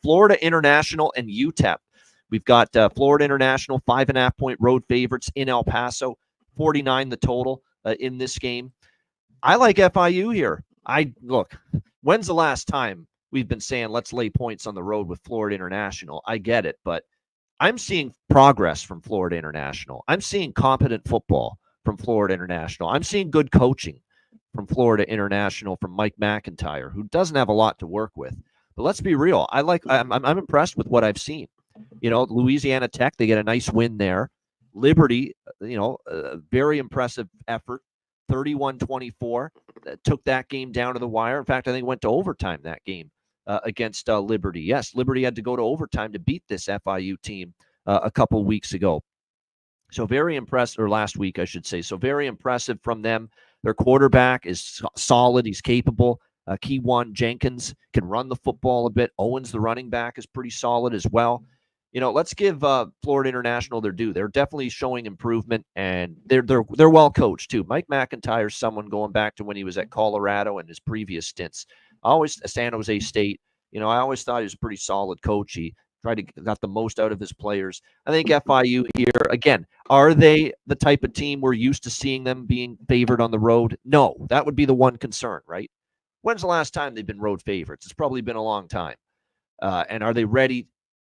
Florida International and UTEP. We've got Florida International, 5.5-point road favorites in El Paso, 49 the total in this game. I like FIU here. Look, when's the last time we've been saying let's lay points on the road with Florida International? I get it, but I'm seeing progress from Florida International. I'm seeing competent football from Florida International. I'm seeing good coaching from Florida International from Mike McIntyre, who doesn't have a lot to work with. But let's be real. I'm impressed with what I've seen. Louisiana Tech, they get a nice win there. Liberty, very impressive effort. 31-24, took that game down to the wire. In fact, I think it went to overtime that game against Liberty. Yes, Liberty had to go to overtime to beat this FIU team a couple weeks ago. So very impressive, or last week, I should say. So very impressive from them. Their quarterback is solid. He's capable. Keywan Jenkins can run the football a bit. Owens, the running back, is pretty solid as well. Let's give Florida International their due. They're definitely showing improvement, and they're well coached too. Mike McIntyre's someone going back to when he was at Colorado and his previous stints. San Jose State. I always thought he was a pretty solid coach. He tried to got the most out of his players. I think FIU here, again, are they the type of team we're used to seeing them being favored on the road? No, that would be the one concern, right? When's the last time they've been road favorites? It's probably been a long time. And are they ready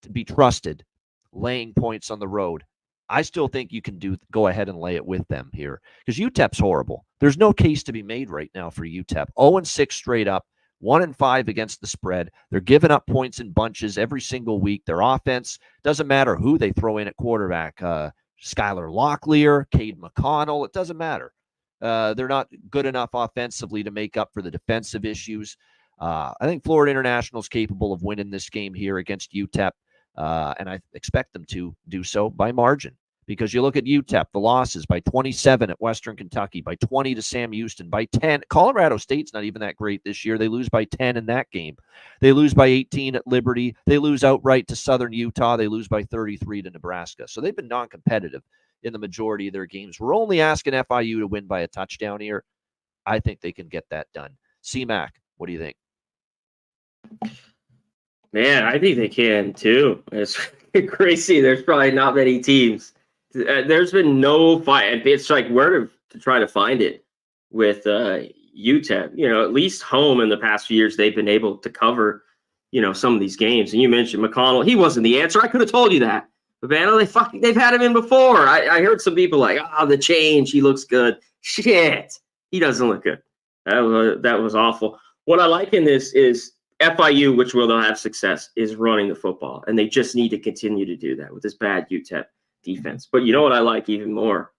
to be trusted laying points on the road? I still think you can go ahead and lay it with them here, because UTEP's horrible. There's no case to be made right now for UTEP. 0-6 straight up, 1-5 against the spread. They're giving up points in bunches every single week. Their offense, doesn't matter who they throw in at quarterback, Skylar Locklear, Cade McConnell, it doesn't matter. They're not good enough offensively to make up for the defensive issues. I think Florida International is capable of winning this game here against UTEP. And I expect them to do so by margin, because you look at UTEP, the losses by 27 at Western Kentucky, by 20 to Sam Houston, by 10. Colorado State's not even that great this year. They lose by 10 in that game. They lose by 18 at Liberty. They lose outright to Southern Utah. They lose by 33 to Nebraska. So they've been non-competitive in the majority of their games. We're only asking FIU to win by a touchdown here. I think they can get that done. C-Mac, what do you think? Man, I think they can too. It's crazy. There's probably not many teams. There's been no fight. It's like where to try to find it with UTEP. At least home in the past few years, they've been able to cover, some of these games. And you mentioned McConnell. He wasn't the answer. I could have told you that. But man, they've had him in before. I heard some people like, the change. He looks good. Shit, he doesn't look good. That was awful. What I like in this is FIU, which will they'll have success, is running the football, and they just need to continue to do that with this bad UTEP defense. But you know what I like even more?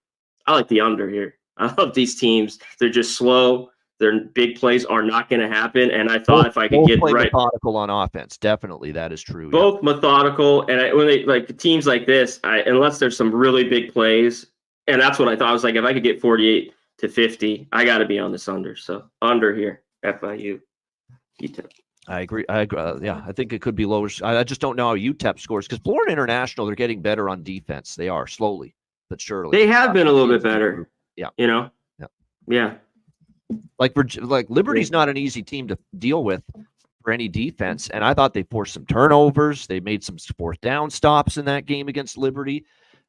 I like the under here. I love these teams. They're just slow. Their big plays are not going to happen. And I thought if I could get right, methodical on offense, definitely that is true. Both methodical, and when they like teams like this, unless there's some really big plays, and that's what I thought. I was like, if I could get 48-50, I got to be on this under. So under here, FIU, UTEP. I agree. Yeah, I think it could be lower. I just don't know how UTEP scores, because Florida International, they're getting better on defense. They are, slowly but surely. They have been a little bit better. Yeah. Yeah. Like Liberty's not an easy team to deal with for any defense, and I thought they forced some turnovers. They made some fourth down stops in that game against Liberty.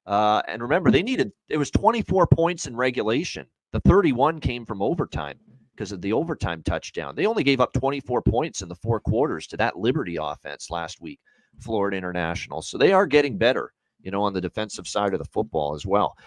And remember, it was 24 points in regulation. The 31 came from overtime because of the overtime touchdown. They only gave up 24 points in the 4 quarters to that Liberty offense last week, Florida International. So they are getting better, on the defensive side of the football as well.